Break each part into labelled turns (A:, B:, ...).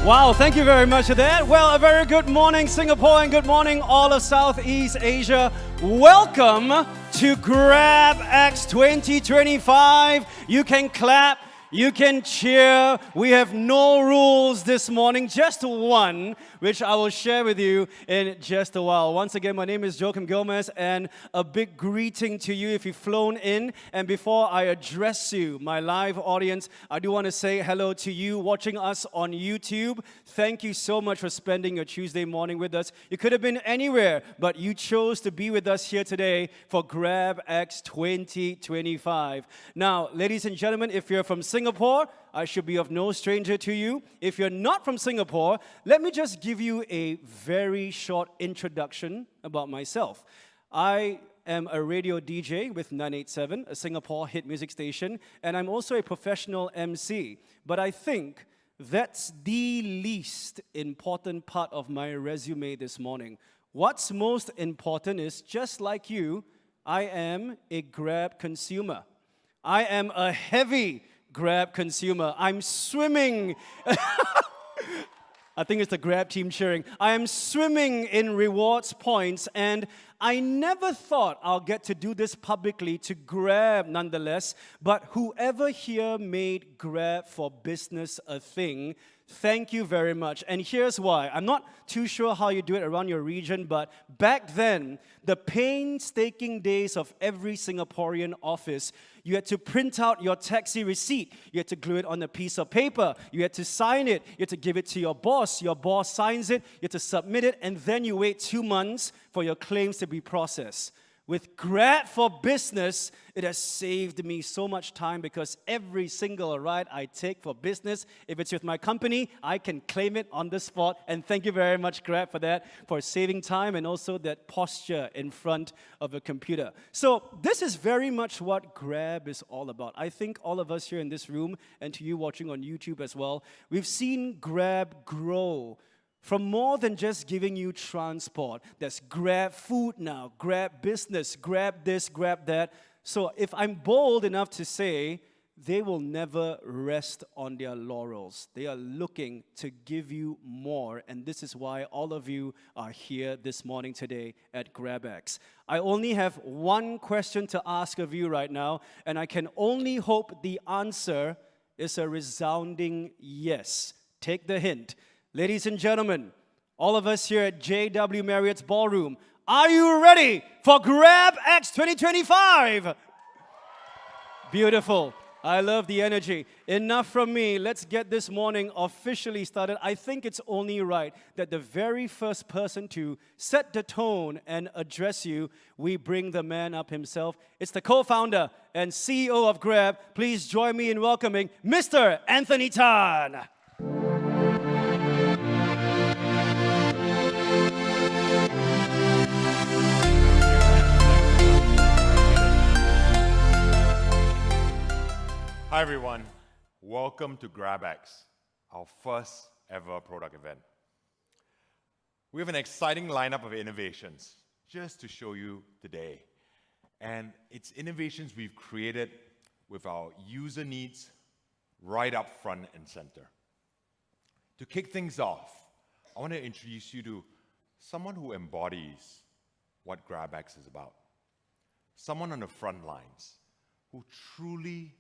A: Wow, thank you very much for that. Well, a very good morning, Singapore, and good morning, all of Southeast Asia. Welcome to GrabX 2025. You can clap, you can cheer. We have no rules this morning, just one, which I will share with you in just a while. Once again, my name is Joachim Gomez, and a big greeting to you if you've flown in. And before I address you, my live audience, I do want to say hello to you watching us on YouTube. Thank you so much for spending your Tuesday morning with us. You could have been anywhere, but you chose to be with us here today for GrabX 2025. Now, ladies and gentlemen, if you're from Singapore, I should be of no stranger to you. If you're not from Singapore, let me just give you a very short introduction about myself. I am a radio DJ with 987, a Singapore hit music station, and I'm also a professional MC. But I think that's the least important part of my resume this morning. What's most important is, just like you, I am a Grab consumer. I am a heavy Grab consumer. I'm swimming. I think it's the Grab team cheering. I am swimming in rewards points, and I never thought I'll get to do this publicly to Grab nonetheless, but whoever here made Grab for Business a thing, thank you very much. And here's why. I'm not too sure how you do it around your region, but back then, the painstaking days of every Singaporean office, you had to print out your taxi receipt. You had to glue it on a piece of paper. You had to sign it. You had to give it to your boss. Your boss signs it. You had to submit it. And then you wait 2 months for your claims to be processed. With Grab for Business, it has saved me so much time because every single ride I take for business, if it's with my company, I can claim it on the spot. And thank you very much, Grab, for that, for saving time and also that posture in front of a computer. So this is very much what Grab is all about. I think all of us here in this room, and to you watching on YouTube as well, we've seen Grab grow from more than just giving you transport. There's Grab Food now, Grab Business, Grab this, Grab that. So if I'm bold enough to say, they will never rest on their laurels. They are looking to give you more, and this is why all of you are here this morning today at GrabX. I only have one question to ask of you right now, and I can only hope the answer is a resounding yes. Take the hint. Ladies and gentlemen, all of us here at JW Marriott's Ballroom, are you ready for GrabX 2025? Beautiful. I love the energy. Enough from me. Let's get this morning officially started. I think it's only right that the very first person to set the tone and address you, we bring the man up himself. It's the co-founder and CEO of Grab. Please join me in welcoming Mr. Anthony Tan.
B: Hi everyone, welcome to GrabX, our first ever product event. We have an exciting lineup of innovations just to show you today. And it's innovations we've created with our user needs right up front and center. To kick things off, I want to introduce you to someone who embodies what GrabX is about. Someone on the front lines who truly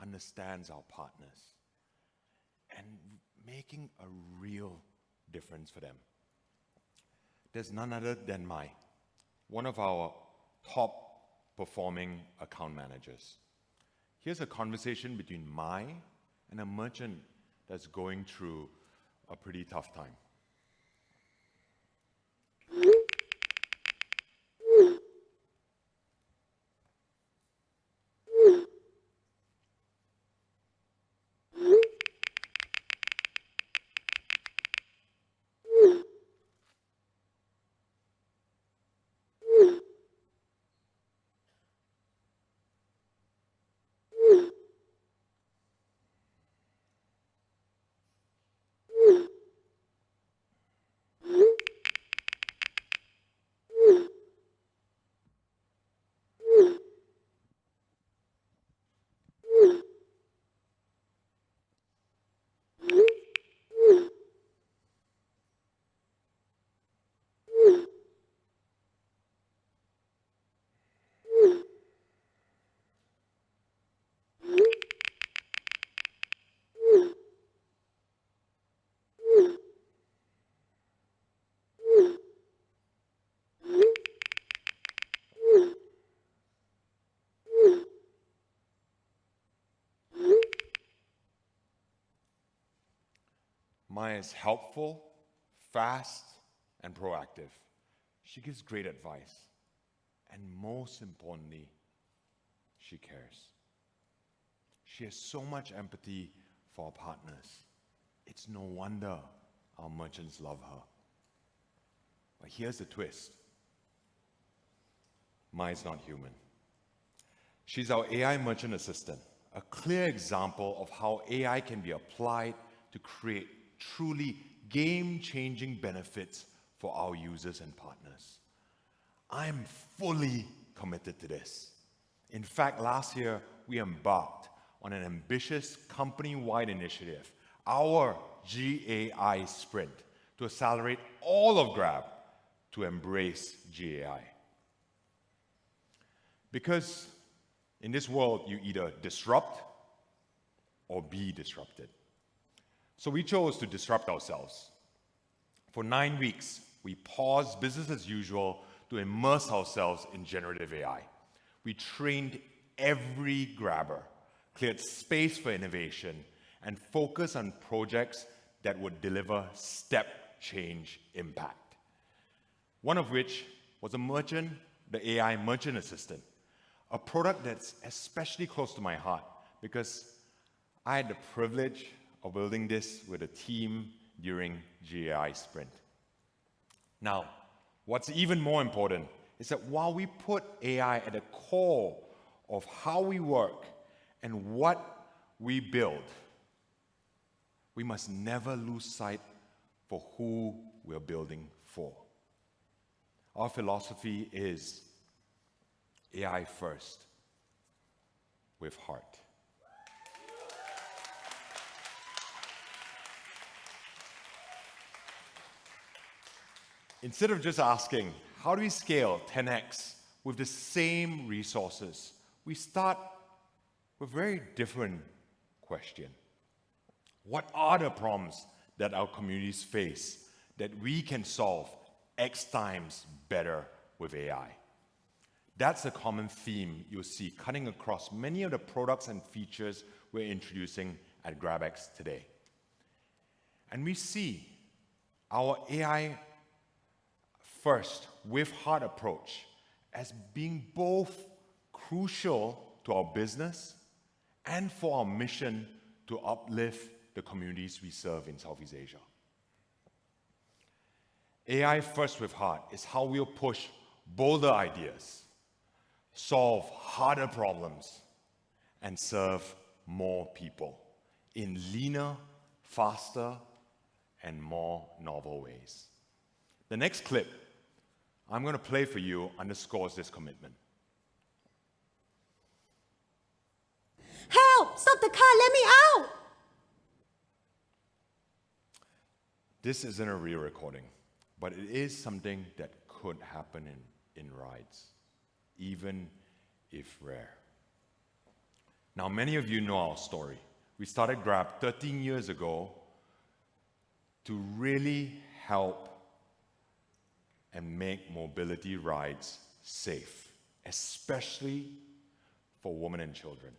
B: understands our partners and making a real difference for them. There's none other than one of our top performing account managers. Here's a conversation between Mai and a merchant that's going through a pretty tough time. Maya is helpful, fast, and proactive. She gives great advice. And most importantly, she cares. She has so much empathy for our partners. It's no wonder our merchants love her. But here's the twist. Maya's not human. She's our AI merchant assistant, a clear example of how AI can be applied to create truly game-changing benefits for our users and partners. I'm fully committed to this. In fact, last year, we embarked on an ambitious company-wide initiative, our GAI sprint, to accelerate all of Grab to embrace GAI. Because in this world, you either disrupt or be disrupted. So we chose to disrupt ourselves. For 9 weeks, we paused business as usual to immerse ourselves in generative AI. We trained every grabber, cleared space for innovation, and focused on projects that would deliver step change impact. One of which was the AI merchant assistant, a product that's especially close to my heart because I had the privilege of building this with a team during GAI Sprint. Now, what's even more important is that while we put AI at the core of how we work and what we build, we must never lose sight for who we're building for. Our philosophy is AI first, with heart. Instead of just asking, how do we scale 10x with the same resources, we start with a very different question. What are the problems that our communities face that we can solve X times better with AI? That's a common theme you'll see cutting across many of the products and features we're introducing at GrabX today. And we see our AI first with heart approach as being both crucial to our business and for our mission to uplift the communities we serve in Southeast Asia. AI first with heart is how we'll push bolder ideas, solve harder problems, and serve more people in leaner, faster, and more novel ways. The next clip I'm going to play for you underscores this commitment.
C: Help! Stop the car! Let me out!
B: This isn't a real recording. but it is something that could happen in rides, even if rare. Now, many of you know our story. We started Grab 13 years ago to really help and make mobility rides safe, especially for women and children.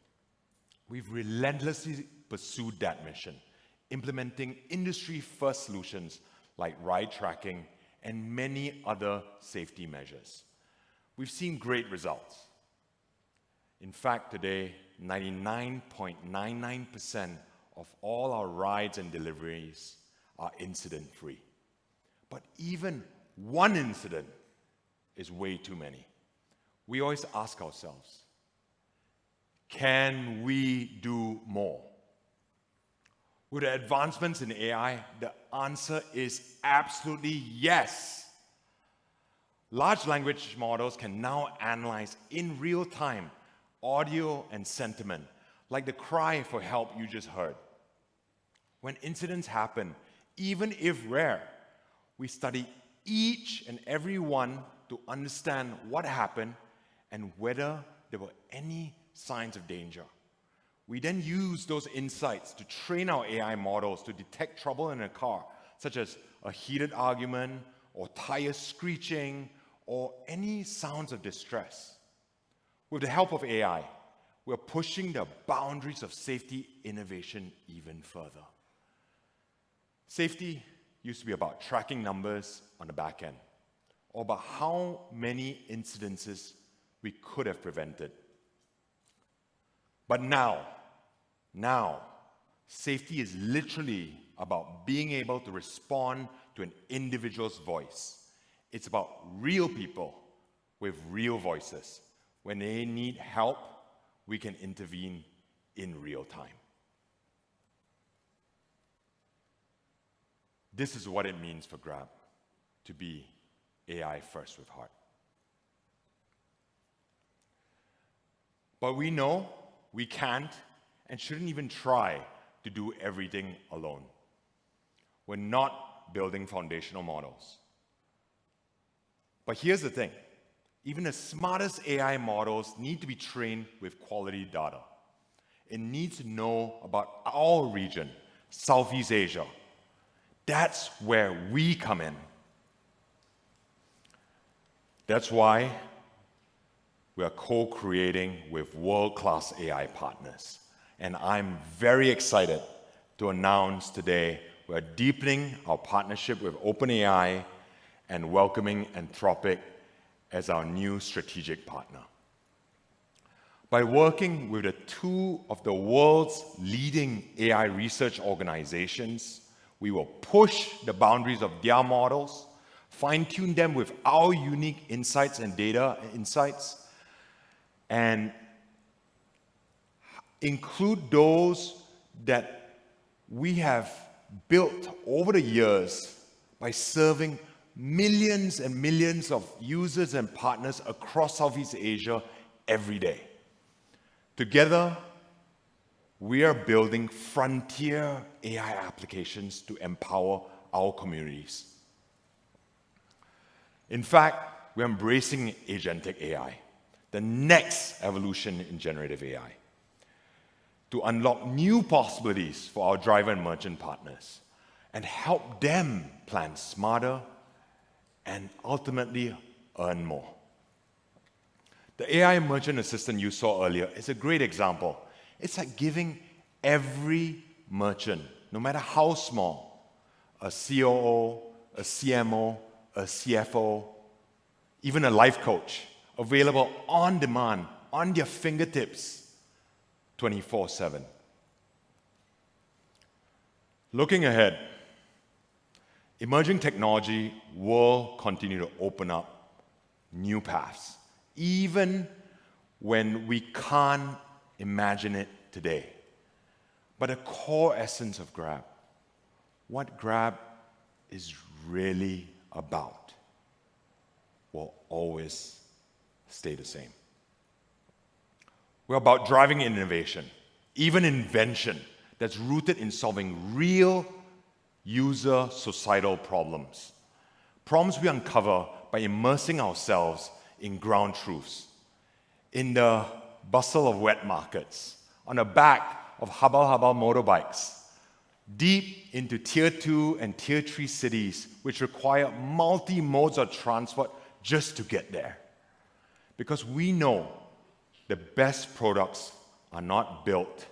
B: We've relentlessly pursued that mission, implementing industry-first solutions like ride tracking and many other safety measures. We've seen great results. In fact, today, 99.99% of all our rides and deliveries are incident-free. But even one incident is way too many. We always ask ourselves, can we do more? With the advancements in AI, the answer is absolutely yes. Large language models can now analyze in real time audio and sentiment, like the cry for help you just heard. When incidents happen, even if rare, we study each and every one to understand what happened and whether there were any signs of danger. We then use those insights to train our AI models to detect trouble in a car, such as a heated argument or tires screeching or any sounds of distress. With the help of AI, we're pushing the boundaries of safety innovation even further. Safety used to be about tracking numbers on the back end, or about how many incidences we could have prevented. But now, safety is literally about being able to respond to an individual's voice. It's about real people with real voices. When they need help, we can intervene in real time. This is what it means for Grab to be AI first with heart. But we know we can't and shouldn't even try to do everything alone. We're not building foundational models. But here's the thing. Even the smartest AI models need to be trained with quality data. It needs to know about our region, Southeast Asia. That's where we come in. That's why we are co-creating with world-class AI partners. And I'm very excited to announce today we're deepening our partnership with OpenAI and welcoming Anthropic as our new strategic partner. By working with the two of the world's leading AI research organizations, we will push the boundaries of their models, fine-tune them with our unique insights and data insights, and include those that we have built over the years by serving millions and millions of users and partners across Southeast Asia every day. Together, we are building frontier AI applications to empower our communities. In fact, we're embracing agentic AI, the next evolution in generative AI, to unlock new possibilities for our driver and merchant partners and help them plan smarter and ultimately earn more. The AI merchant assistant you saw earlier is a great example. It's like giving every merchant, no matter how small, a COO, a CMO, a CFO, even a life coach, available on demand, on their fingertips, 24/7. Looking ahead, emerging technology will continue to open up new paths, even when we can't imagine it today. But the core essence of Grab, what Grab is really about, will always stay the same. We're about driving innovation, even invention, that's rooted in solving real user societal problems. Problems we uncover by immersing ourselves in ground truths, in the bustle of wet markets, on the back of habal motorbikes, deep into Tier 2 and Tier 3 cities, which require multi-modes of transport just to get there. Because we know the best products are not built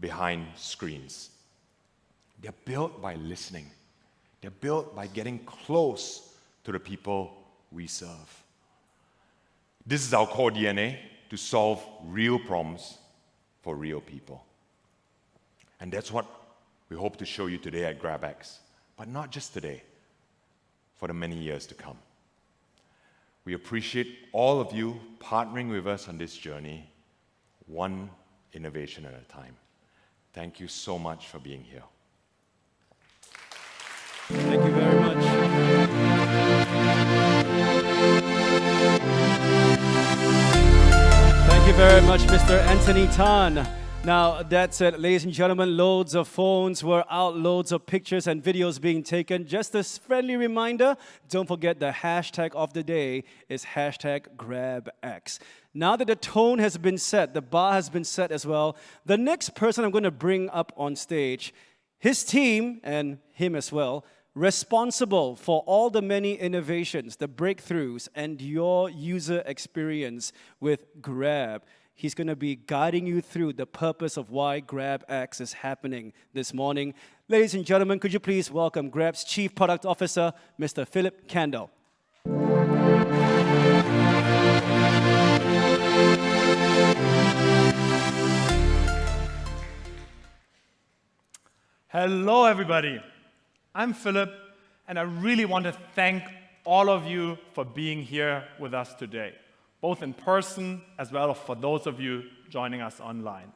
B: behind screens. They're built by listening. They're built by getting close to the people we serve. This is our core DNA, to solve real problems for real people. And that's what we hope to show you today at GrabX, but not just today, for the many years to come. We appreciate all of you partnering with us on this journey, one innovation at a time. Thank you so much for being here.
A: Thank you very much. Thank you very much, Mr. Anthony Tan. Now, that said, ladies and gentlemen, loads of phones were out, loads of pictures and videos being taken. Just a friendly reminder, don't forget the hashtag of the day is hashtag GrabX. Now that the tone has been set, the bar has been set as well, the next person I'm going to bring up on stage, his team, and him as well, responsible for all the many innovations, the breakthroughs, and your user experience with Grab. He's going to be guiding you through the purpose of why GrabX is happening this morning. Ladies and gentlemen, could you please welcome Grab's Chief Product Officer, Mr. Philip Kendall.
D: Hello, everybody. I'm Philip, and I really want to thank all of you for being here with us today, both in person as well as for those of you joining us online.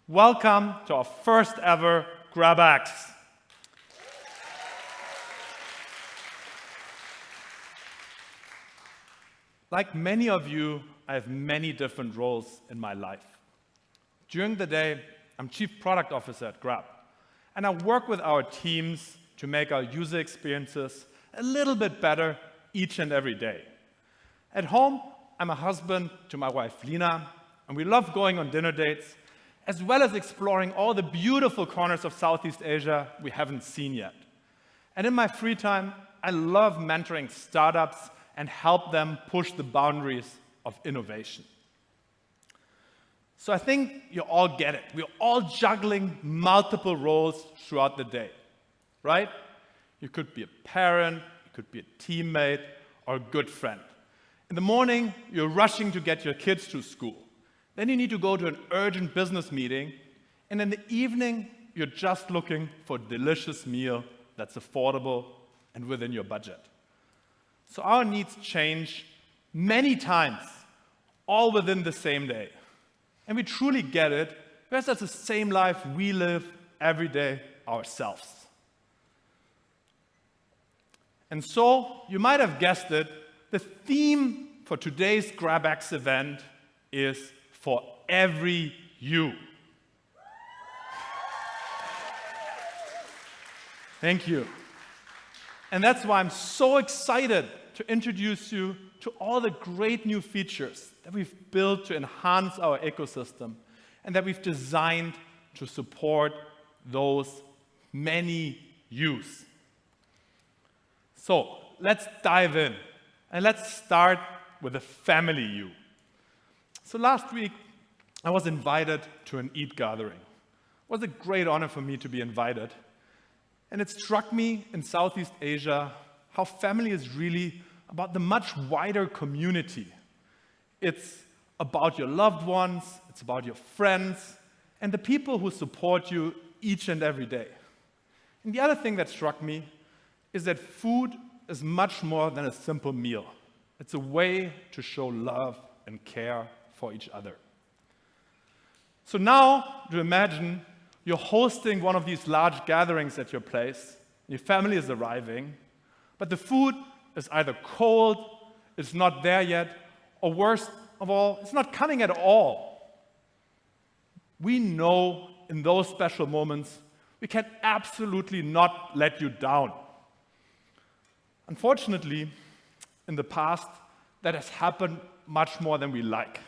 D: Welcome to our first ever GrabX. Like many of you, I have many different roles in my life. During the day, I'm Chief Product Officer at Grab, and I work with our teams to make our user experiences a little bit better each and every day. At home, I'm a husband to my wife, Lena, and we love going on dinner dates, as well as exploring all the beautiful corners of Southeast Asia we haven't seen yet. And in my free time, I love mentoring startups and help them push the boundaries of innovation. So I think you all get it. We're all juggling multiple roles throughout the day, right? You could be a parent, you could be a teammate, or a good friend. In the morning, you're rushing to get your kids to school. Then you need to go to an urgent business meeting. And in the evening, you're just looking for a delicious meal that's affordable and within your budget. So our needs change many times, all within the same day. And we truly get it, because that's the same life we live every day ourselves. And so, you might have guessed it, the theme for today's GrabX event is for every you. Thank you. And that's why I'm so excited to introduce you to all the great new features that we've built to enhance our ecosystem and that we've designed to support those many yous. So let's dive in, and let's start with the family you. So last week, I was invited to an Eid gathering. It was a great honor for me to be invited. And it struck me in Southeast Asia how family is really about the much wider community. It's about your loved ones, it's about your friends, and the people who support you each and every day. And the other thing that struck me is that food is much more than a simple meal. It's a way to show love and care for each other. So now, to imagine you're hosting one of these large gatherings at your place, your family is arriving, but the food is either cold, it's not there yet, or worst of all, it's not coming at all. We know in those special moments, we can absolutely not let you down. Unfortunately, in the past, that has happened much more than we like.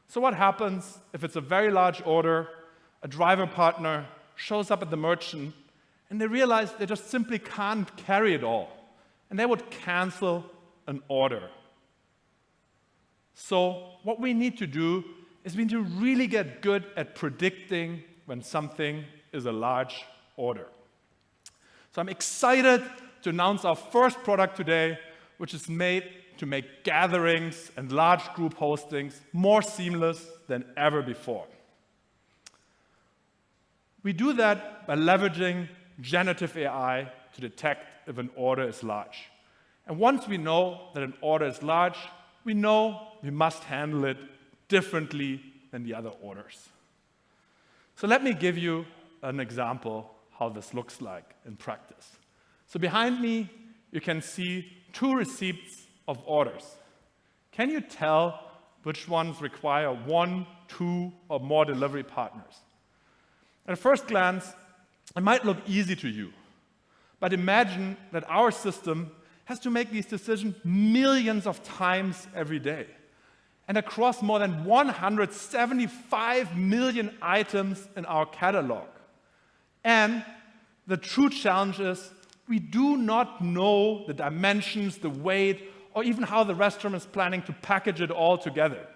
D: So what happens if it's a very large order, a driver partner shows up at the merchant, and they realize they just simply can't carry it all, and they would cancel an order. So what we need to do is we need to really get good at predicting when something is a large order. So I'm excited to announce our first product today, which is made to make gatherings and large group hostings more seamless than ever before. We do that by leveraging generative AI to detect if an order is large. And once we know that an order is large, we know we must handle it differently than the other orders. So let me give you an example how this looks like in practice. So behind me, you can see 2 receipts of orders. Can you tell which ones require 1, 2, or more delivery partners? At first glance, it might look easy to you, but imagine that our system has to make these decisions millions of times every day, and across more than 175 million items in our catalog. And the true challenge is we do not know the dimensions, the weight, or even how the restaurant is planning to package it all together.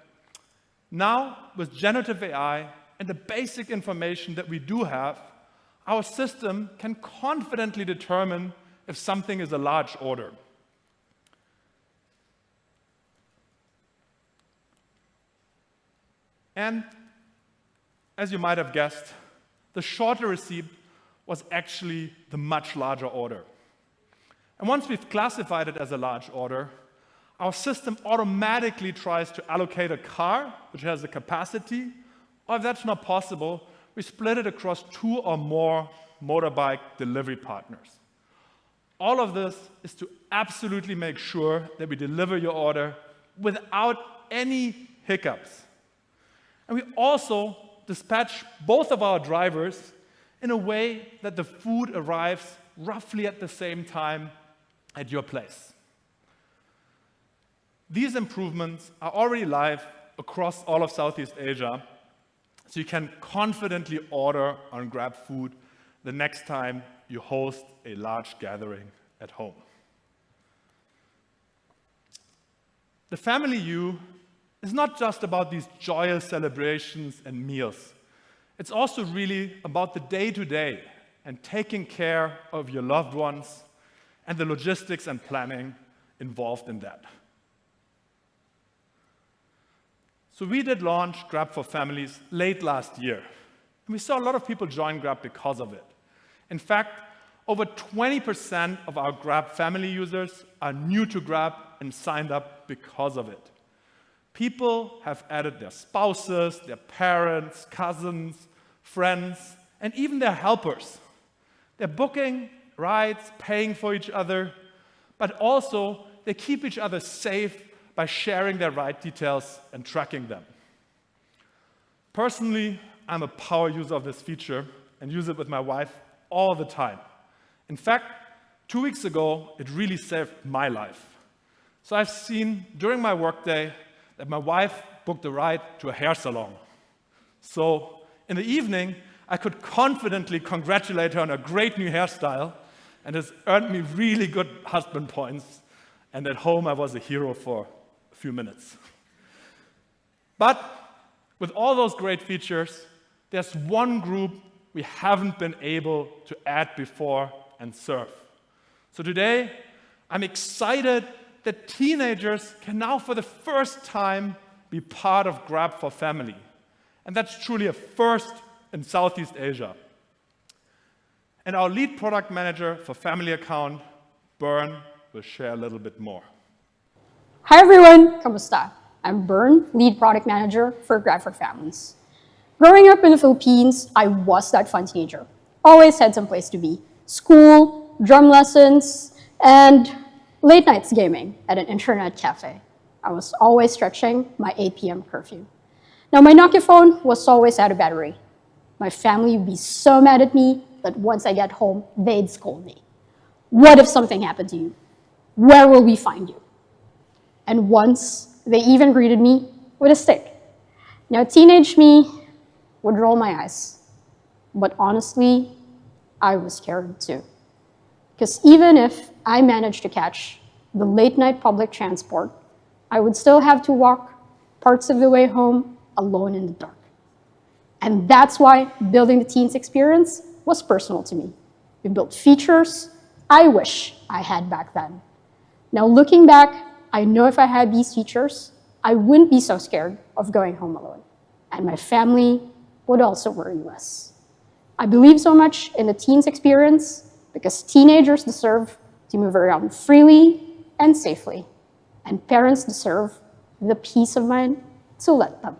D: Now, with generative AI and the basic information that we do have, our system can confidently determine if something is a large order. And as you might have guessed, the shorter receipt was actually the much larger order. And once we've classified it as a large order, our system automatically tries to allocate a car, which has the capacity, or if that's not possible, we split it across 2 or more motorbike delivery partners. All of this is to absolutely make sure that we deliver your order without any hiccups. And we also dispatch both of our drivers in a way that the food arrives roughly at the same time at your place. These improvements are already live across all of Southeast Asia, so you can confidently order on GrabFood the next time you host a large gathering at home. The Family U is not just about these joyous celebrations and meals. It's also really about the day-to-day and taking care of your loved ones and the logistics and planning involved in that. So we did launch Grab for Families late last year. And we saw a lot of people join Grab because of it. In fact, over 20% of our Grab family users are new to Grab and signed up because of it. People have added their spouses, their parents, cousins, friends, and even their helpers. They're booking rides, paying for each other, but also they keep each other safe by sharing their ride details and tracking them. Personally, I'm a power user of this feature and use it with my wife all the time. In fact, 2 weeks ago, it really saved my life. So I've seen during my workday that my wife booked a ride to a hair salon. So in the evening, I could confidently congratulate her on a great new hairstyle, and it's earned me really good husband points. And at home, I was a hero for a few minutes. But with all those great features, there's one group we haven't been able to add before and serve. So today, I'm excited that teenagers can now, for the first time, be part of Grab for Family. And that's truly a first in Southeast Asia. And our lead product manager for Family Account, Bern, will share a little bit more.
E: Hi everyone, kamusta? I'm Bern, lead product manager for Grab for Families. Growing up in the Philippines, I was that fun teenager. Always had some place to be. School, drum lessons, and late nights gaming at an internet cafe. I was always stretching my 8 p.m. curfew. Now my Nokia phone was always out of battery. My family would be so mad at me that once I get home, they'd scold me. What if something happened to you? Where will we find you? And once, they even greeted me with a stick. Now, teenage me would roll my eyes. But honestly, I was scared too. Because even if I managed to catch the late night public transport, I would still have to walk parts of the way home alone in the dark. And that's why building the teens experience was personal to me. We built features I wish I had back then. Now looking back, I know if I had these features, I wouldn't be so scared of going home alone. And my family would also worry less. I believe so much in the teens experience because teenagers deserve to move around freely and safely. And parents deserve the peace of mind to let them.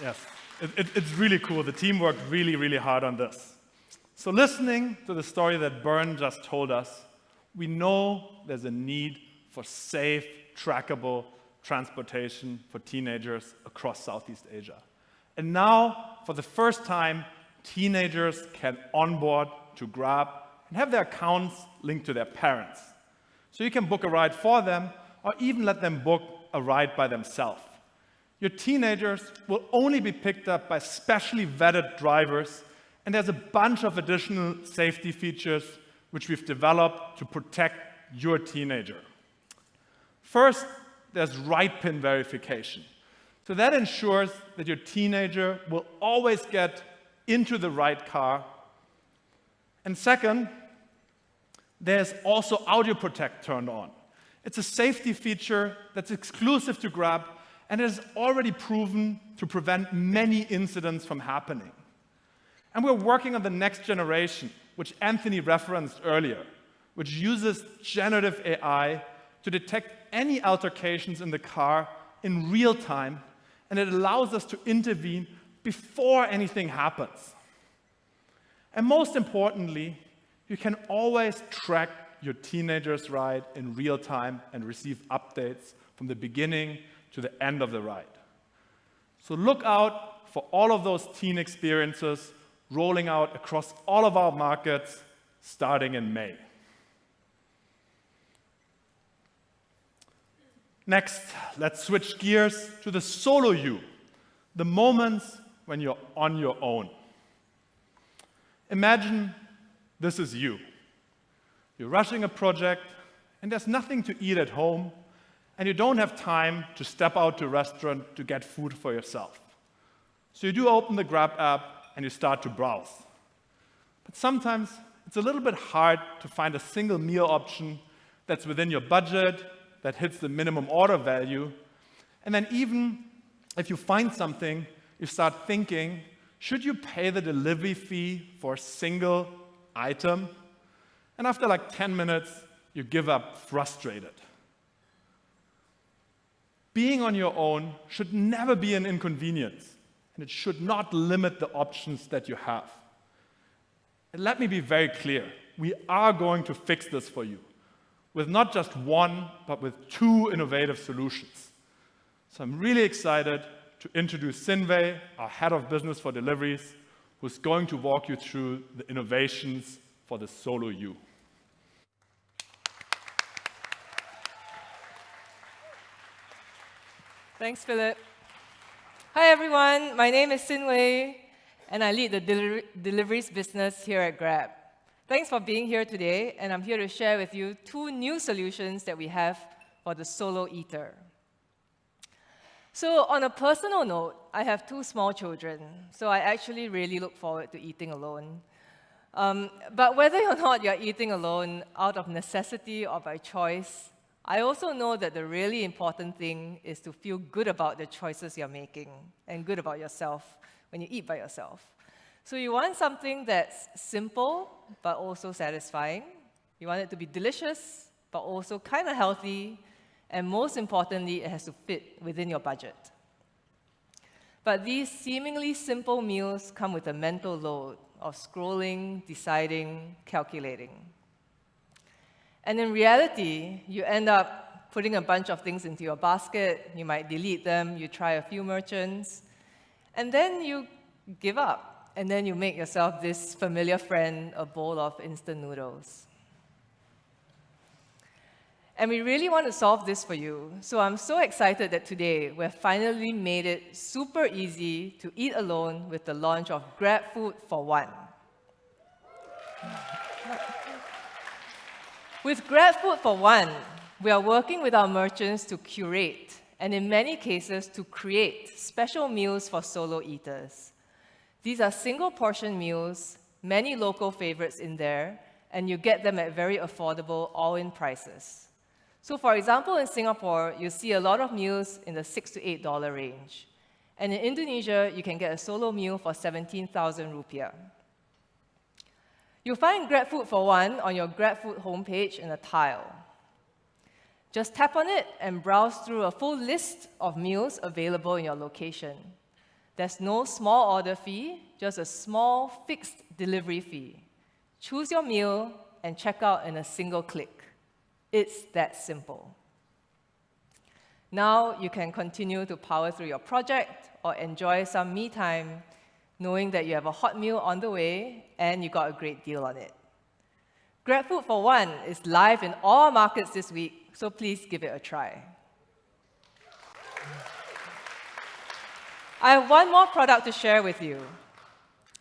D: Yes, it's really cool. The team worked really, really hard on this. So listening to the story that Bern just told us, we know there's a need for safe, trackable transportation for teenagers across Southeast Asia. And now, for the first time, teenagers can onboard to Grab and have their accounts linked to their parents. So you can book a ride for them or even let them book a ride by themselves. Your teenagers will only be picked up by specially vetted drivers, and there's a bunch of additional safety features which we've developed to protect your teenager. First, there's ride pin verification. So that ensures that your teenager will always get into the right car. And second, there's also audio protect turned on. It's a safety feature that's exclusive to Grab, and it is already proven to prevent many incidents from happening. And we're working on the next generation, which Anthony referenced earlier, which uses generative AI to detect any altercations in the car in real time, and it allows us to intervene before anything happens. And most importantly, you can always track your teenager's ride in real time and receive updates from the beginning to the end of the ride. So look out for all of those teen experiences rolling out across all of our markets starting in May. Next, let's switch gears to the solo you, the moments when you're on your own. Imagine this is you. You're rushing a project, and there's nothing to eat at home, and you don't have time to step out to a restaurant to get food for yourself. So you do open the Grab app, and you start to browse. But sometimes it's a little bit hard to find a single meal option that's within your budget, that hits the minimum order value. And then even if you find something, you start thinking, should you pay the delivery fee for a single item? And after like 10 minutes, you give up frustrated. Being on your own should never be an inconvenience, and it should not limit the options that you have. And let me be very clear, we are going to fix this for you, with not just one, but with two innovative solutions. So I'm really excited to introduce Sinwei, our head of business for deliveries, who's going to walk you through the innovations for the solo you.
F: Thanks, Philip. Hi, everyone. My name is Sinwei, and I lead the deliveries business here at Grab. Thanks for being here today, and I'm here to share with you two new solutions that we have for the solo eater. So on a personal note, I have two small children, so I actually really look forward to eating alone. But whether or not you're eating alone out of necessity or by choice, I also know that the really important thing is to feel good about the choices you're making and good about yourself when you eat by yourself. So you want something that's simple, but also satisfying. You want it to be delicious, but also kind of healthy. And most importantly, it has to fit within your budget. But these seemingly simple meals come with a mental load of scrolling, deciding, calculating. And in reality, you end up putting a bunch of things into your basket. You might delete them. You try a few merchants. And then you give up, and then you make yourself this familiar friend a bowl of instant noodles. And we really want to solve this for you. So I'm so excited that today we've finally made it super easy to eat alone with the launch of GrabFood for One. With GrabFood for One, we are working with our merchants to curate, and in many cases, to create special meals for solo eaters. These are single portion meals, many local favorites in there, and you get them at very affordable all-in prices. So for example, in Singapore, you see a lot of meals in the $6 to $8 range. And in Indonesia, you can get a solo meal for 17,000 rupiah. You'll find GrabFood for One on your GrabFood homepage in a tile. Just tap on it and browse through a full list of meals available in your location. There's no small order fee, just a small fixed delivery fee. Choose your meal and check out in a single click. It's that simple. Now you can continue to power through your project or enjoy some me time, knowing that you have a hot meal on the way and you got a great deal on it. GrabFood for One is live in all markets this week, so please give it a try. I have one more product to share with you.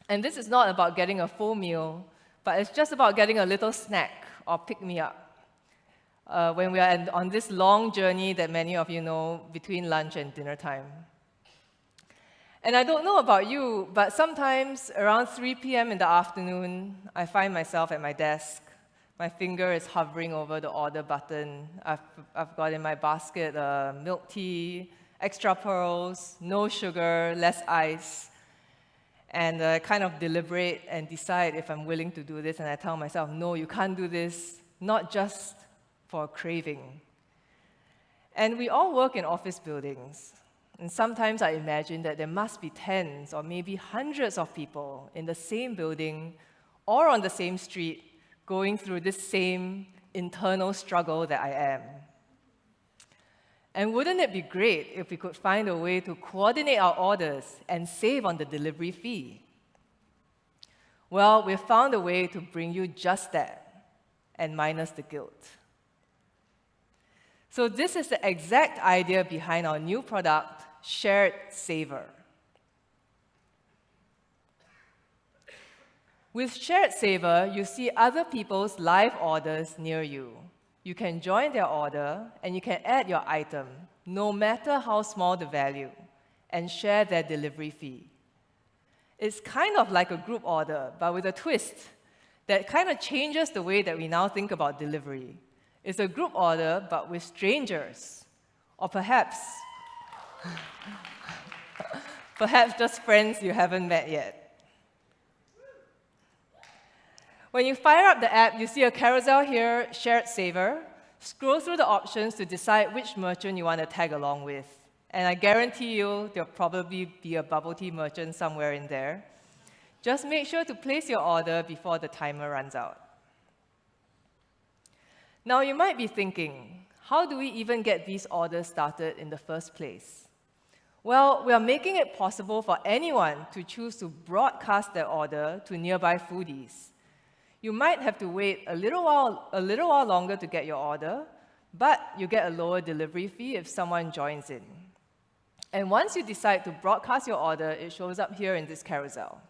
F: And this is not about getting a full meal, but it's just about getting a little snack or pick-me-up when we are on this long journey that many of you know between lunch and dinner time. And I don't know about you, but sometimes around 3 p.m. in the afternoon, I find myself at my desk. My finger is hovering over the order button. I've got in my basket milk tea, extra pearls, no sugar, less ice. And I kind of deliberate and decide if I'm willing to do this. And I tell myself, no, you can't do this, not just for a craving. And we all work in office buildings. And sometimes I imagine that there must be tens or maybe hundreds of people in the same building or on the same street going through this same internal struggle that I am. And wouldn't it be great if we could find a way to coordinate our orders and save on the delivery fee? Well, we've found a way to bring you just that, and minus the guilt. So this is the exact idea behind our new product, Shared Saver. With Shared Saver, you see other people's live orders near you. You can join their order, and you can add your item, no matter how small the value, and share their delivery fee. It's kind of like a group order, but with a twist that kind of changes the way that we now think about delivery. It's a group order, but with strangers, or perhaps just friends you haven't met yet. When you fire up the app, you see a carousel here, Shared Saver. Scroll through the options to decide which merchant you want to tag along with. And I guarantee you, there'll probably be a bubble tea merchant somewhere in there. Just make sure to place your order before the timer runs out. Now, you might be thinking, how do we even get these orders started in the first place? Well, we are making it possible for anyone to choose to broadcast their order to nearby foodies. You might have to wait a little while longer to get your order, but you get a lower delivery fee if someone joins in. And once you decide to broadcast your order, it shows up here in this carousel.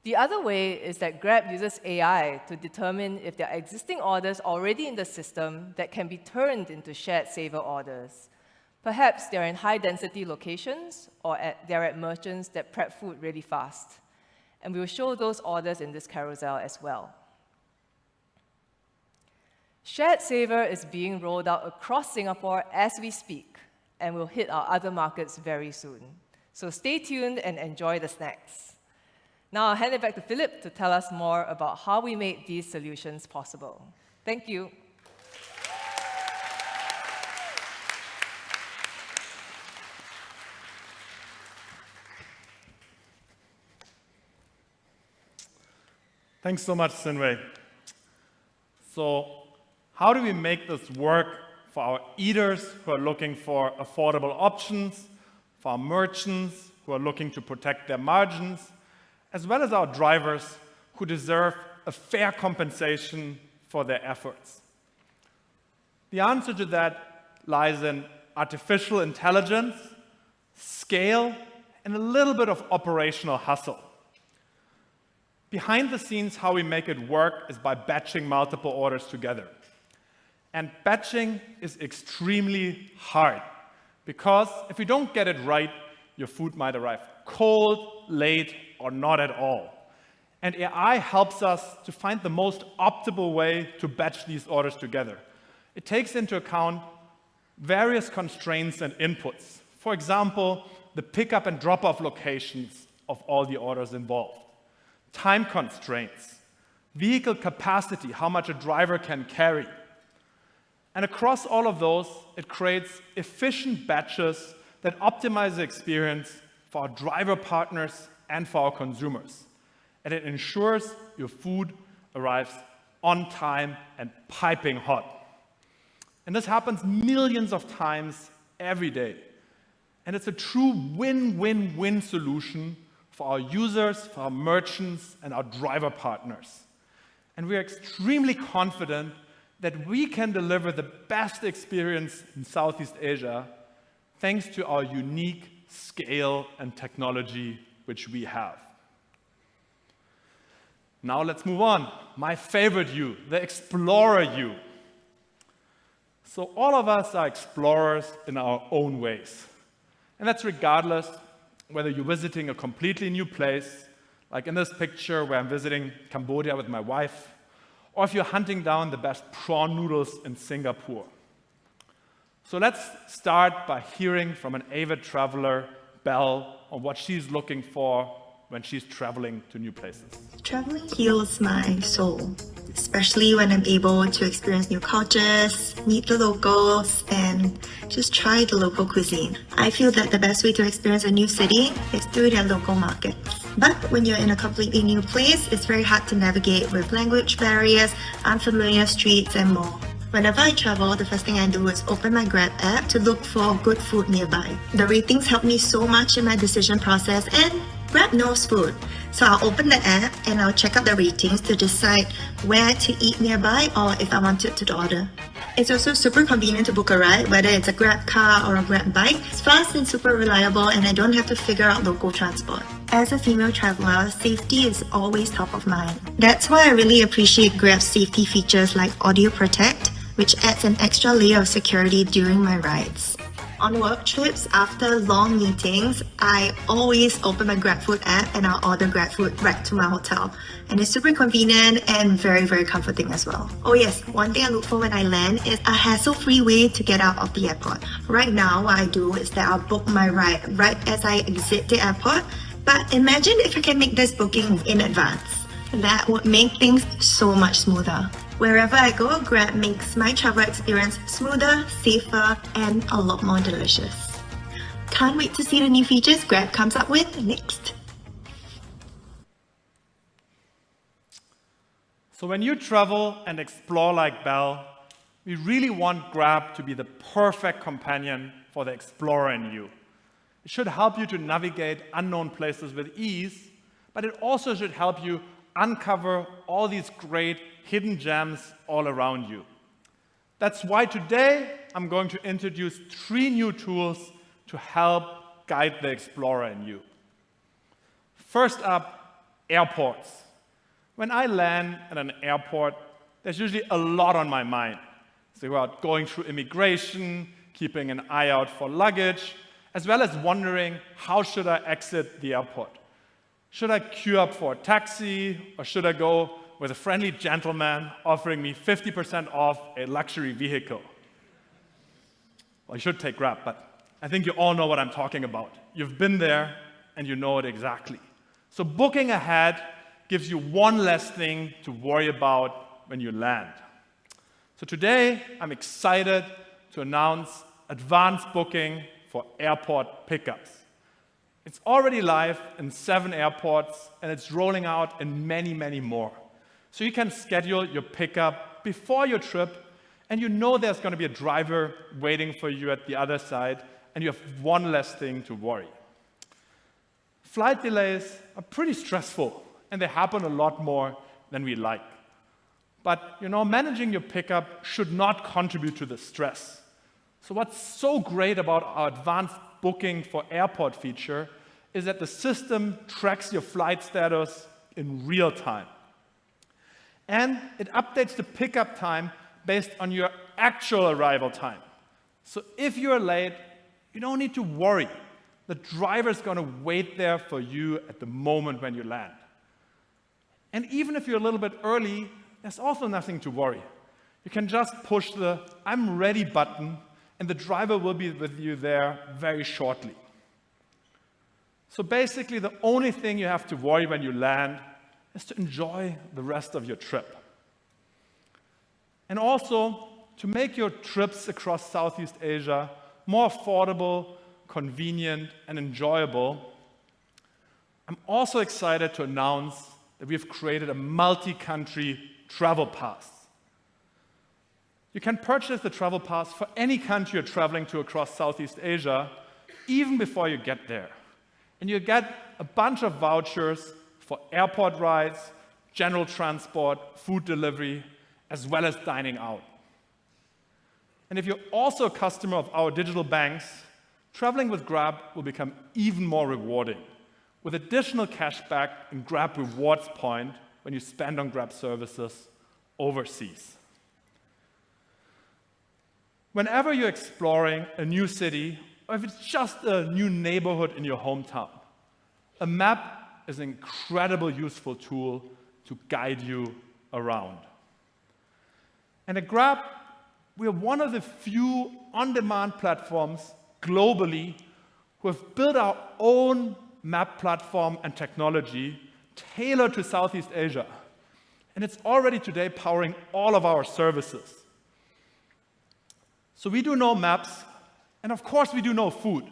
F: The other way is that Grab uses AI to determine if there are existing orders already in the system that can be turned into Shared Saver orders. Perhaps they're in high-density locations, or they're at merchants that prep food really fast. And we will show those orders in this carousel as well. Shared Saver is being rolled out across Singapore as we speak, and will hit our other markets very soon. So stay tuned and enjoy the snacks. Now I'll hand it back to Philip to tell us more about how we made these solutions possible. Thank you.
D: Thanks so much, Sinwei. So, how do we make this work for our eaters who are looking for affordable options, for our merchants who are looking to protect their margins, as well as our drivers who deserve a fair compensation for their efforts. The answer to that lies in artificial intelligence, scale, and a little bit of operational hustle. Behind the scenes, how we make it work is by batching multiple orders together. And batching is extremely hard because if you don't get it right, your food might arrive cold, late, or not at all. And AI helps us to find the most optimal way to batch these orders together. It takes into account various constraints and inputs. For example, the pickup and drop-off locations of all the orders involved, time constraints, vehicle capacity, how much a driver can carry. And across all of those, it creates efficient batches that optimize the experience for our driver partners and for our consumers. And it ensures your food arrives on time and piping hot. And this happens millions of times every day. And it's a true win-win-win solution for our users, for our merchants, and our driver partners. And we are extremely confident that we can deliver the best experience in Southeast Asia thanks to our unique scale and technology which we have. Now let's move on. My favorite you, the explorer you. So all of us are explorers in our own ways. And that's regardless whether you're visiting a completely new place, like in this picture where I'm visiting Cambodia with my wife, or if you're hunting down the best prawn noodles in Singapore. So let's start by hearing from an avid traveler, Belle, on what she's looking for when she's traveling to new places.
C: Traveling heals my soul, especially when I'm able to experience new cultures, meet the locals, and just try the local cuisine. I feel that the best way to experience a new city is through their local markets. But when you're in a completely new place, it's very hard to navigate with language barriers, unfamiliar streets, and more. Whenever I travel, the first thing I do is open my Grab app to look for good food nearby. The ratings help me so much in my decision process, and Grab knows food. So I'll open the app and I'll check out the ratings to decide where to eat nearby or if I wanted to order. It's also super convenient to book a ride, whether it's a Grab car or a Grab bike. It's fast and super reliable, and I don't have to figure out local transport. As a female traveler, safety is always top of mind. That's why I really appreciate Grab's safety features like Audio Protect, which adds an extra layer of security during my rides. On work trips, after long meetings, I always open my GrabFood app and I'll order GrabFood right to my hotel. And it's super convenient and very, very comforting as well. Oh yes, one thing I look for when I land is a hassle-free way to get out of the airport. Right now, what I do is that I'll book my ride right as I exit the airport. But imagine if I can make this booking in advance. That would make things so much smoother. Wherever I go, Grab makes my travel experience smoother, safer, and a lot more delicious. Can't wait to see the new features Grab comes up with next.
D: So when you travel and explore like Belle, we really want Grab to be the perfect companion for the explorer in you. It should help you to navigate unknown places with ease, but it also should help you uncover all these great hidden gems all around you. That's why today I'm going to introduce 3 new tools to help guide the explorer in you. First up, airports. When I land at an airport, there's usually a lot on my mind. It's about going through immigration, keeping an eye out for luggage, as well as wondering how should I exit the airport. Should I queue up for a taxi, or should I go with a friendly gentleman offering me 50% off a luxury vehicle? Well, you should take Grab, but I think you all know what I'm talking about. You've been there, and you know it exactly. So booking ahead gives you one less thing to worry about when you land. So today, I'm excited to announce advanced booking for airport pickups. It's already live in 7 airports, and it's rolling out in many, many more. So you can schedule your pickup before your trip, and you know there's going to be a driver waiting for you at the other side, and you have one less thing to worry. Flight delays are pretty stressful, and they happen a lot more than we like. But managing your pickup should not contribute to the stress. So what's so great about our advanced booking for airport feature is that the system tracks your flight status in real time. And it updates the pickup time based on your actual arrival time. So if you're late, you don't need to worry. The driver's going to wait there for you at the moment when you land. And even if you're a little bit early, there's also nothing to worry. You can just push the "I'm ready" button, and the driver will be with you there very shortly. So basically, the only thing you have to worry when you land is to enjoy the rest of your trip. And also, to make your trips across Southeast Asia more affordable, convenient, and enjoyable, I'm also excited to announce that we've created a multi-country travel pass. You can purchase the travel pass for any country you're traveling to across Southeast Asia, even before you get there. And you get a bunch of vouchers for airport rides, general transport, food delivery, as well as dining out. And if you're also a customer of our digital banks, traveling with Grab will become even more rewarding, with additional cash back in Grab Rewards Point when you spend on Grab services overseas. Whenever you're exploring a new city, or if it's just a new neighborhood in your hometown, a map is an incredibly useful tool to guide you around. And at Grab, we are one of the few on-demand platforms globally who have built our own map platform and technology tailored to Southeast Asia. And it's already today powering all of our services. So we do know maps, and of course we do know food.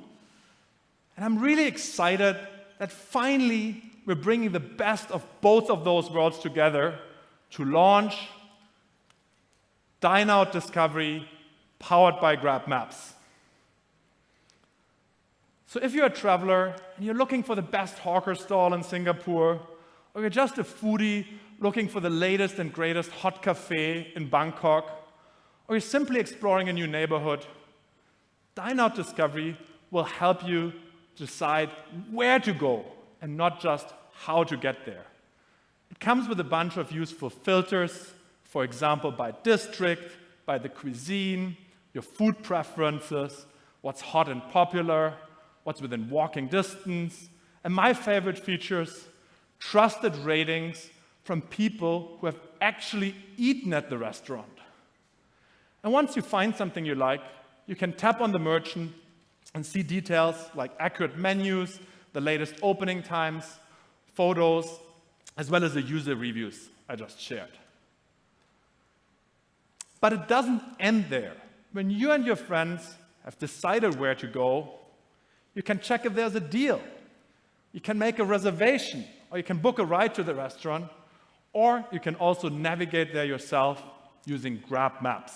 D: And I'm really excited that finally we're bringing the best of both of those worlds together to launch Dine Out Discovery, powered by Grab Maps. So if you're a traveler and you're looking for the best hawker stall in Singapore, or you're just a foodie looking for the latest and greatest hot cafe in Bangkok, or you're simply exploring a new neighborhood, Dine Out Discovery will help you decide where to go and not just how to get there. It comes with a bunch of useful filters, for example, by district, by the cuisine, your food preferences, what's hot and popular, what's within walking distance, and my favorite features, trusted ratings from people who have actually eaten at the restaurant. And once you find something you like, you can tap on the merchant and see details like accurate menus, the latest opening times, photos, as well as the user reviews I just shared. But it doesn't end there. When you and your friends have decided where to go, you can check if there's a deal. You can make a reservation, or you can book a ride to the restaurant, or you can also navigate there yourself using Grab Maps.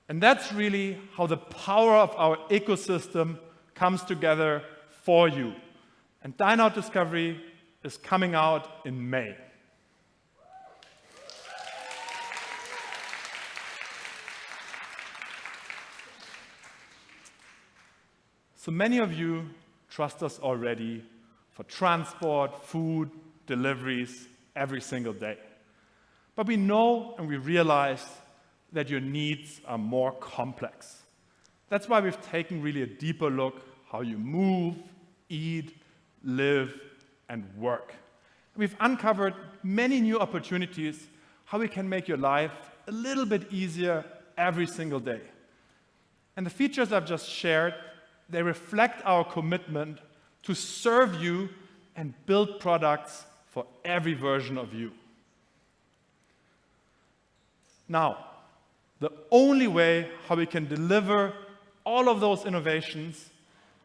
D: And that's really how the power of our ecosystem comes together for you. And Dine Out Discovery is coming out in May. So many of you trust us already for transport, food, deliveries every single day. But we know and we realize that your needs are more complex. That's why we've taken really a deeper look how you move, eat, live, and work. We've uncovered many new opportunities how we can make your life a little bit easier every single day. And the features I've just shared, they reflect our commitment to serve you and build products for every version of you. Now, the only way how we can deliver all of those innovations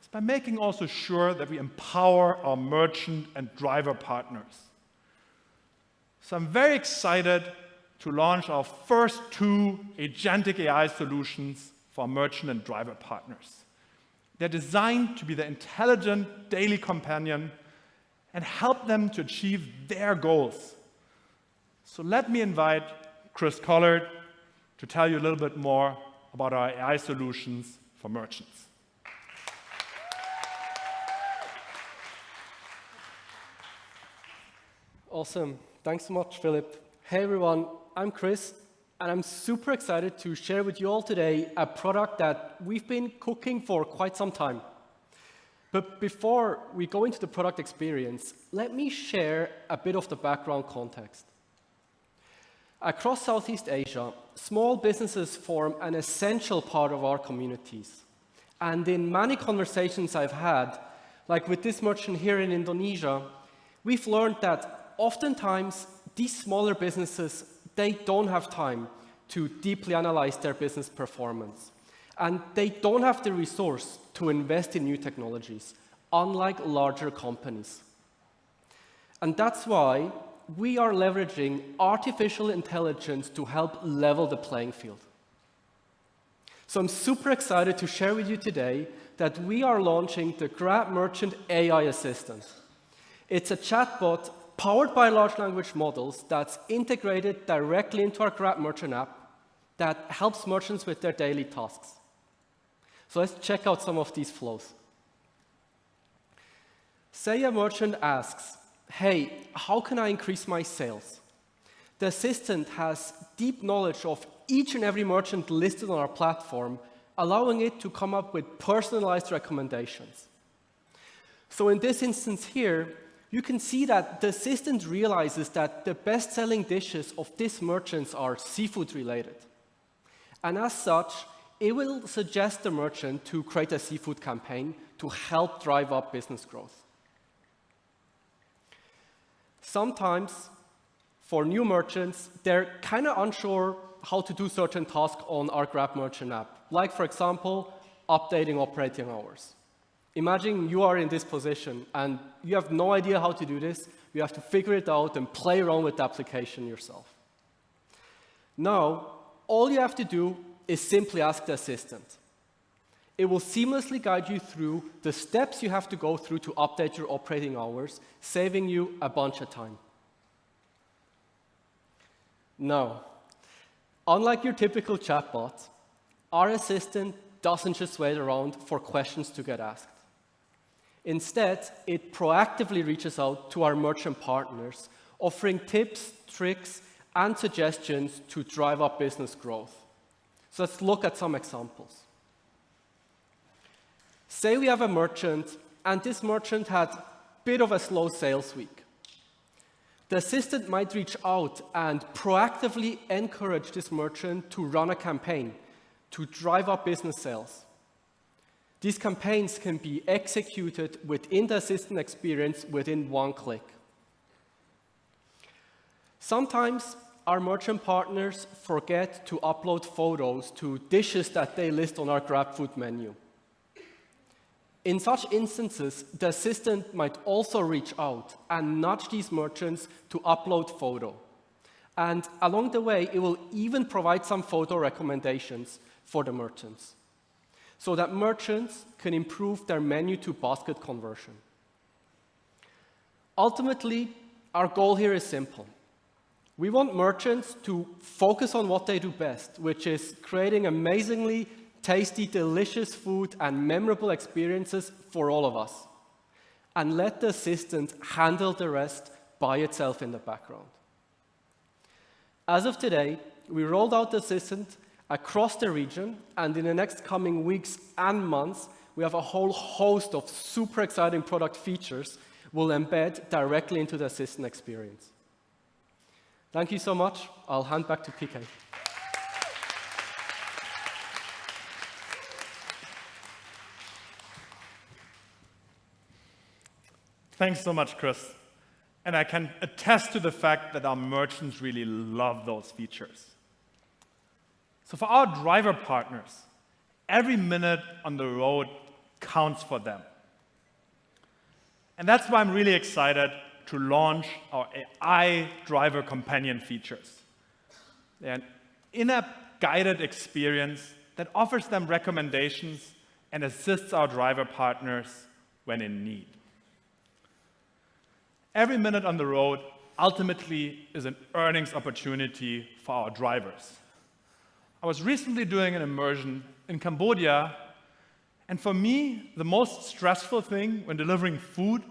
D: is by making also sure that we empower our merchant and driver partners. So I'm very excited to launch our first 2 agentic AI solutions for our merchant and driver partners. They're designed to be the intelligent daily companion and help them to achieve their goals. So let me invite Chris Collard to tell you a little bit more about our AI solutions for merchants.
G: Awesome. Thanks so much, Philip. Hey, everyone. I'm Chris, and I'm super excited to share with you all today a product that we've been cooking for quite some time. But before we go into the product experience, let me share a bit of the background context. Across Southeast Asia, small businesses form an essential part of our communities. And in many conversations I've had, like with this merchant here in Indonesia, we've learned that oftentimes these smaller businesses, they don't have time to deeply analyze their business performance. And they don't have the resource to invest in new technologies, unlike larger companies. And that's why we are leveraging artificial intelligence to help level the playing field. So I'm super excited to share with you today that we are launching the Grab Merchant AI Assistant. It's a chatbot powered by large language models that's integrated directly into our Grab Merchant app that helps merchants with their daily tasks. So let's check out some of these flows. Say a merchant asks, hey, how can I increase my sales? The assistant has deep knowledge of each and every merchant listed on our platform, allowing it to come up with personalized recommendations. So in this instance here, you can see that the assistant realizes that the best-selling dishes of these merchants are seafood related. And as such, it will suggest the merchant to create a seafood campaign to help drive up business growth. Sometimes, for new merchants, they're kind of unsure how to do certain tasks on our Grab Merchant app, like, for example, updating operating hours. Imagine you are in this position and you have no idea how to do this. You have to figure it out and play around with the application yourself. Now, all you have to do is simply ask the assistant. It will seamlessly guide you through the steps you have to go through to update your operating hours, saving you a bunch of time. Now, unlike your typical chatbot, our assistant doesn't just wait around for questions to get asked. Instead, it proactively reaches out to our merchant partners, offering tips, tricks, and suggestions to drive up business growth. So let's look at some examples. Say we have a merchant, and this merchant had a bit of a slow sales week. The assistant might reach out and proactively encourage this merchant to run a campaign to drive up business sales. These campaigns can be executed within the assistant experience within one click. Sometimes our merchant partners forget to upload photos to dishes that they list on our GrabFood menu. In such instances, the assistant might also reach out and nudge these merchants to upload photo. And along the way, it will even provide some photo recommendations for the merchants, so that merchants can improve their menu to basket conversion. Ultimately, our goal here is simple. We want merchants to focus on what they do best, which is creating amazingly tasty, delicious food and memorable experiences for all of us, and let the assistant handle the rest by itself in the background. As of today, we rolled out the assistant across the region, and in the next coming weeks and months, we have a whole host of super exciting product features we'll embed directly into the assistant experience. Thank you so much. I'll hand back to PK.
D: Thanks so much, Chris. And I can attest to the fact that our merchants really love those features. So for our driver partners, every minute on the road counts for them. And that's why I'm really excited to launch our AI driver companion features. They're an in-app guided experience that offers them recommendations and assists our driver partners when in need. Every minute on the road ultimately is an earnings opportunity for our drivers. I was recently doing an immersion in Cambodia, and for me, the most stressful thing when delivering food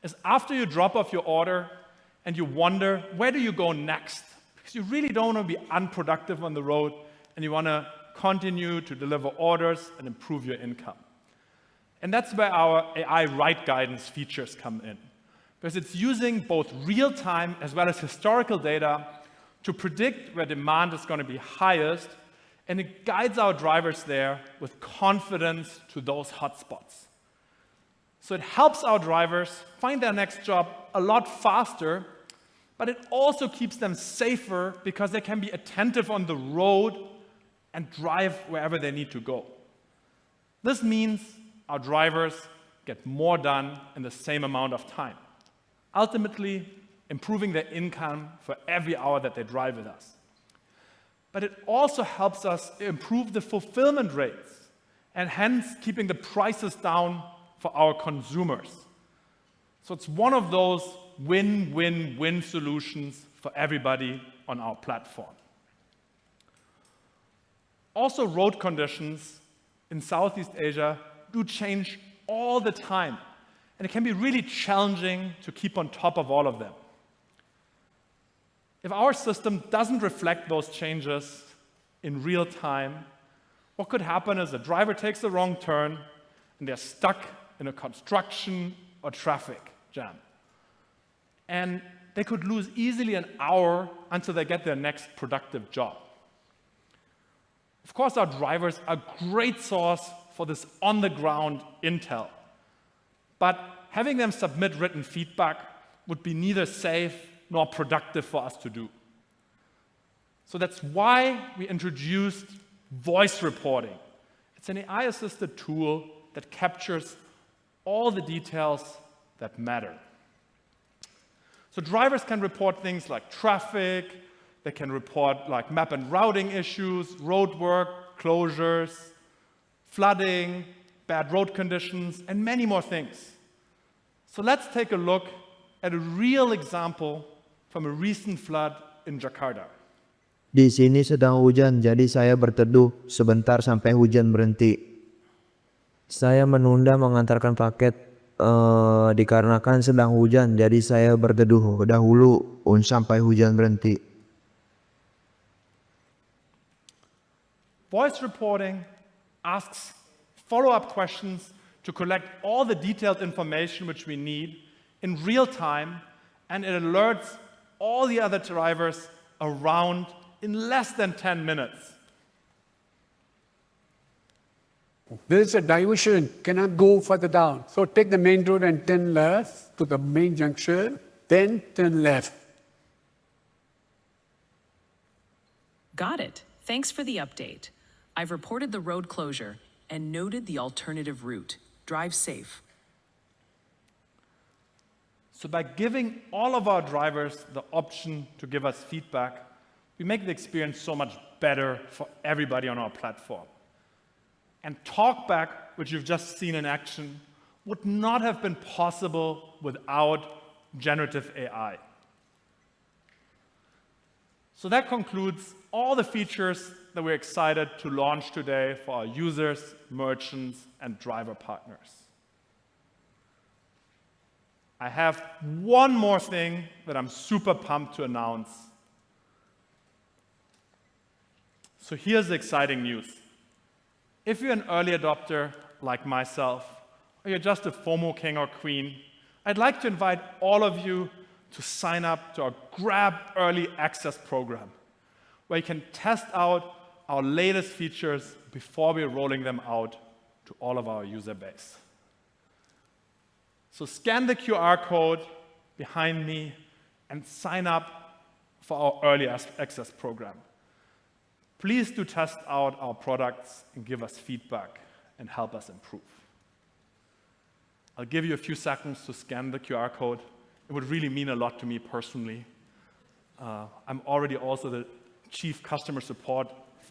D: is after you drop off your order and you wonder, where do you go next? Because you really don't want to be unproductive on the road, and you want to continue to deliver orders and improve your income. And that's where our AI ride guidance features come in, because it's using both real-time as well as historical data to predict where demand is going to be highest, and it guides our drivers there with confidence to those hotspots. So it helps our drivers find their next job a lot faster, but it also keeps them safer because they can be attentive on the road and drive wherever they need to go. This means our drivers get more done in the same amount of time, ultimately improving their income for every hour that they drive with us. But it also helps us improve the fulfillment rates and hence keeping the prices down for our consumers. So it's one of those win-win-win solutions for everybody on our platform. Also, road conditions in Southeast Asia do change all the time, and it can be really challenging to keep on top of all of them. If our system doesn't reflect those changes in real time, what could happen is a driver takes the wrong turn and they're stuck in a construction or traffic jam. And they could lose easily an hour until they get their next productive job. Of course, our drivers are a great source for this on-the-ground intel, but having them submit written feedback would be neither safe nor productive for us to do. So that's why we introduced voice reporting. It's an AI-assisted tool that captures all the details that matter. So drivers can report things like traffic, they can report like map and routing issues, road work, closures, flooding, bad road conditions, and many more things. So let's take a look at a real example from a recent flood in Jakarta.
H: Di sini sedang hujan, jadi saya berteduh sebentar sampai hujan berhenti. Saya menunda mengantarkan paket dikarenakan sedang hujan, jadi saya berteduh dahulu sampai hujan berhenti.
D: Voice reporting asks follow-up questions to collect all the detailed information which we need in real time, and it alerts all the other drivers around in less than 10 minutes.
I: There is a diversion, cannot go further down. So take the main road and turn left to the main junction, then turn left.
J: Got it. Thanks for the update. I've reported the road closure and noted the alternative route. Drive safe.
D: So by giving all of our drivers the option to give us feedback, we make the experience so much better for everybody on our platform. And TalkBack, which you've just seen in action, would not have been possible without generative AI. So that concludes all the features that we're excited to launch today for our users, merchants, and driver partners. I have one more thing that I'm super pumped to announce. So here's the exciting news. If you're an early adopter like myself, or you're just a FOMO king or queen, I'd like to invite all of you to sign up to our Grab Early Access program, where you can test out our latest features before we're rolling them out to all of our user base. So scan the QR code behind me and sign up for our Early Access program. Please do test out our products and give us feedback and help us improve. I'll give you a few seconds to scan the QR code. It would really mean a lot to me personally. I'm already also the Chief Customer Support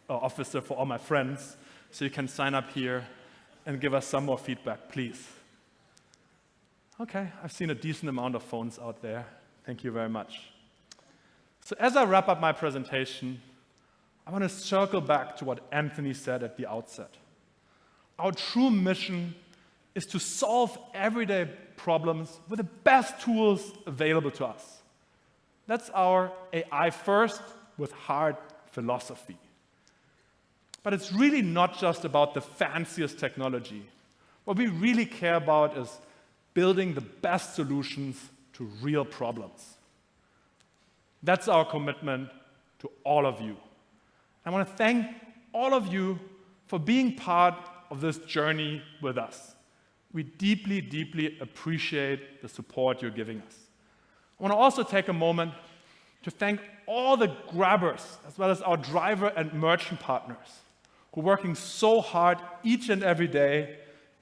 D: Officer for all my friends, so you can sign up here and give us some more feedback, please. Okay, I've seen a decent amount of phones out there. Thank you very much. So as I wrap up my presentation, I want to circle back to what Anthony said at the outset. Our true mission is to solve everyday problems with the best tools available to us. That's our AI first with heart philosophy. But it's really not just about the fanciest technology. What we really care about is building the best solutions to real problems. That's our commitment to all of you. I want to thank all of you for being part of this journey with us. We deeply, deeply appreciate the support you're giving us. I want to also take a moment to thank all the grabbers, as well as our driver and merchant partners, who are working so hard each and every day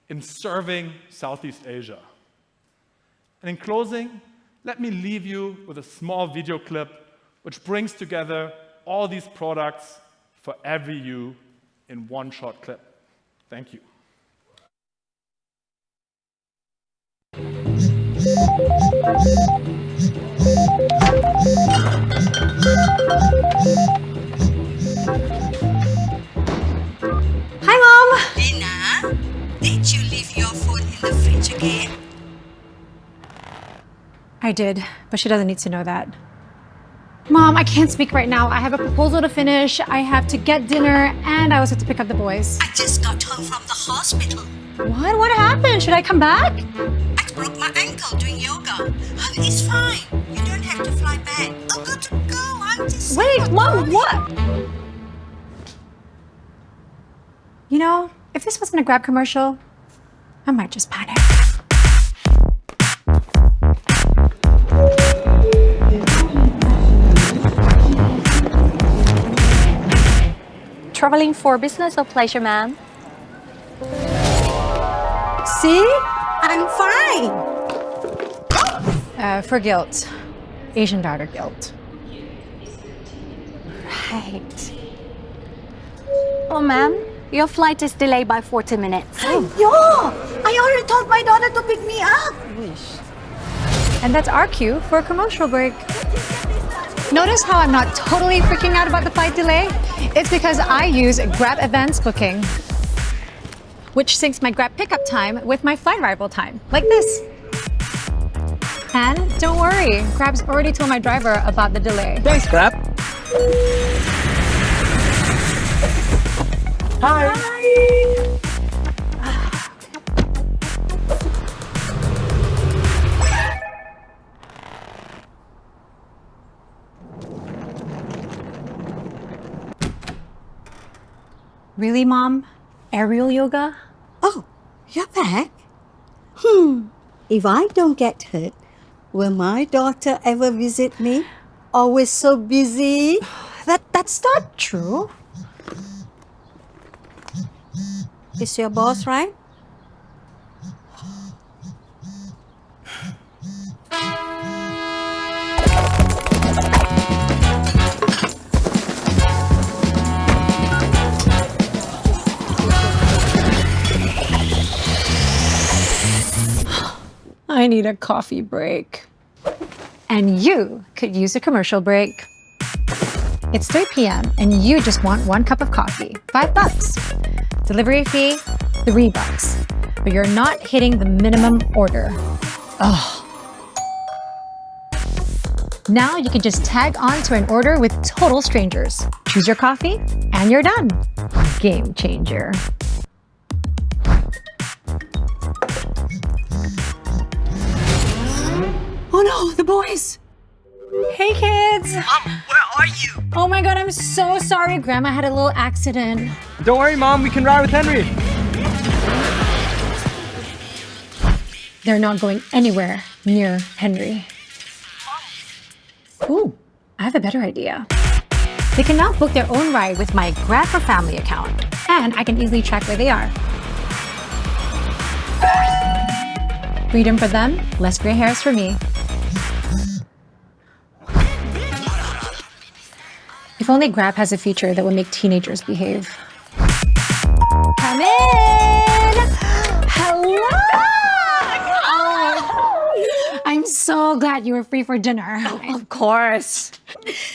D: in serving Southeast Asia. And in closing, let me leave you with a small video clip which brings together all these products for every you in one short clip. Thank you.
K: Hi, Mom! Lena, did you leave your phone in the fridge again?
L: I did, but she doesn't need to know that. Mom, I can't speak right now. I have a proposal to finish, I have to get dinner, and I also have to pick up the boys.
K: I just got home from the hospital.
L: What? What happened? Should I come back?
K: I broke my ankle doing yoga. Honey, it's fine. You don't have to fly back. I've got to go. I'm just...
L: Wait, Mom, what? You know, if this wasn't a Grab commercial, I might just panic.
M: Traveling for business or pleasure, ma'am?
K: See? I'm fine.
L: For guilt. Asian daughter guilt.
M: Right. Oh, ma'am, your flight is delayed by 40 minutes.
K: Yo! I already told my daughter to pick me up.
L: And that's our cue for a commercial break. Notice how I'm not totally freaking out about the flight delay? It's because I use Grab Events Booking, which syncs my Grab pickup time with my flight arrival time, like this. And don't worry, Grab's already told my driver about the delay.
H: Thanks, Grab. Hi.
L: Really, Mom? Aerial yoga?
K: Oh, you're back? If I don't get hurt, will my daughter ever visit me? Always so busy.
L: That's not true.
K: Is your boss right?
L: I need a coffee break. And you could use a commercial break. It's 3 p.m. and you just want 1 cup of coffee, $5. Delivery fee, $3. But you're not hitting the minimum order. Oh. Now you can just tag on to an order with total strangers. Choose your coffee and you're done. Game changer.
K: Oh no, the boys!
L: Hey kids!
K: Mom, where are you?
L: Oh my god, I'm so sorry. Grandma had a little accident.
H: Don't worry, Mom. We can ride with Henry.
L: They're not going anywhere near Henry. Ooh, I have a better idea. They can now book their own ride with my Grab for Family account, and I can easily track where they are. Freedom for them, less gray hairs for me. If only Grab has a feature that would make teenagers behave. Come in! Hello! I'm so glad you were free for dinner.
M: Of course.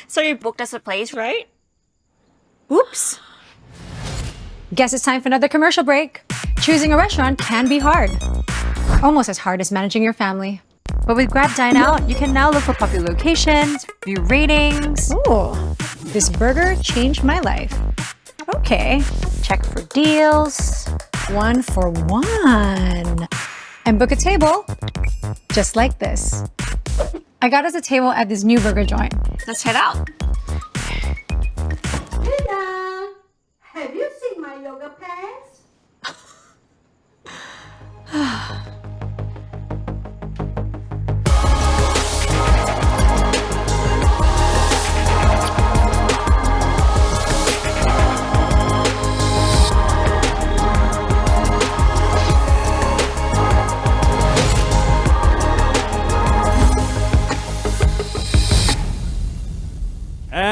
M: So you booked us a place, right? Oops.
L: Guess it's time for another commercial break. Choosing a restaurant can be hard. Almost as hard as managing your family.
N: But with Grab Dine Out, you can now look for popular locations, view ratings.
L: Ooh, this burger changed my life. Okay,
N: Check for deals.
L: 1 for 1. And book a table just like this. I got us a table at this new burger joint.
M: Let's head out.
K: Tina, have you seen my yoga pants?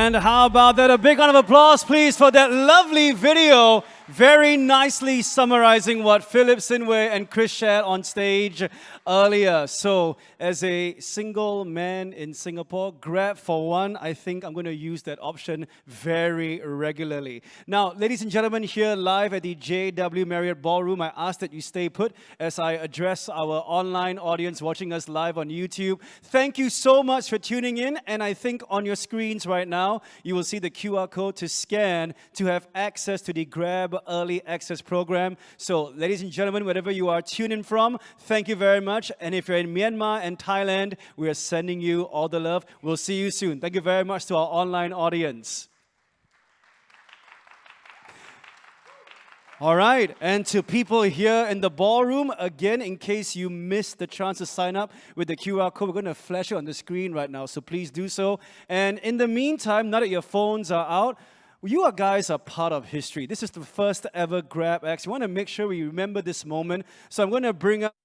A: And how about that? A big round of applause, please, for that lovely video. Very nicely summarizing what Philip Sinway and Chris shared on stage earlier. So, as a single man in Singapore, Grab for one, I think I'm going to use that option very regularly. Now, ladies and gentlemen, here live at the JW Marriott Ballroom, I ask that you stay put as I address our online audience watching us live on YouTube. Thank you so much for tuning in, and I think on your screens right now, you will see the QR code to scan to have access to the Grab Early Access Program. So, ladies and gentlemen, wherever you are tuning from, thank you very much. And if you're in Myanmar and Thailand, we are sending you all the love. We'll see you soon. Thank you very much to our online audience. All right, and to people here in the ballroom, again, in case you missed the chance to sign up with the QR code, we're going to flash it on the screen right now, so please do so. And in the meantime, now that your phones are out, you guys are part of history. This is the first ever GrabX. We want to make sure we remember this moment, so I'm going to bring up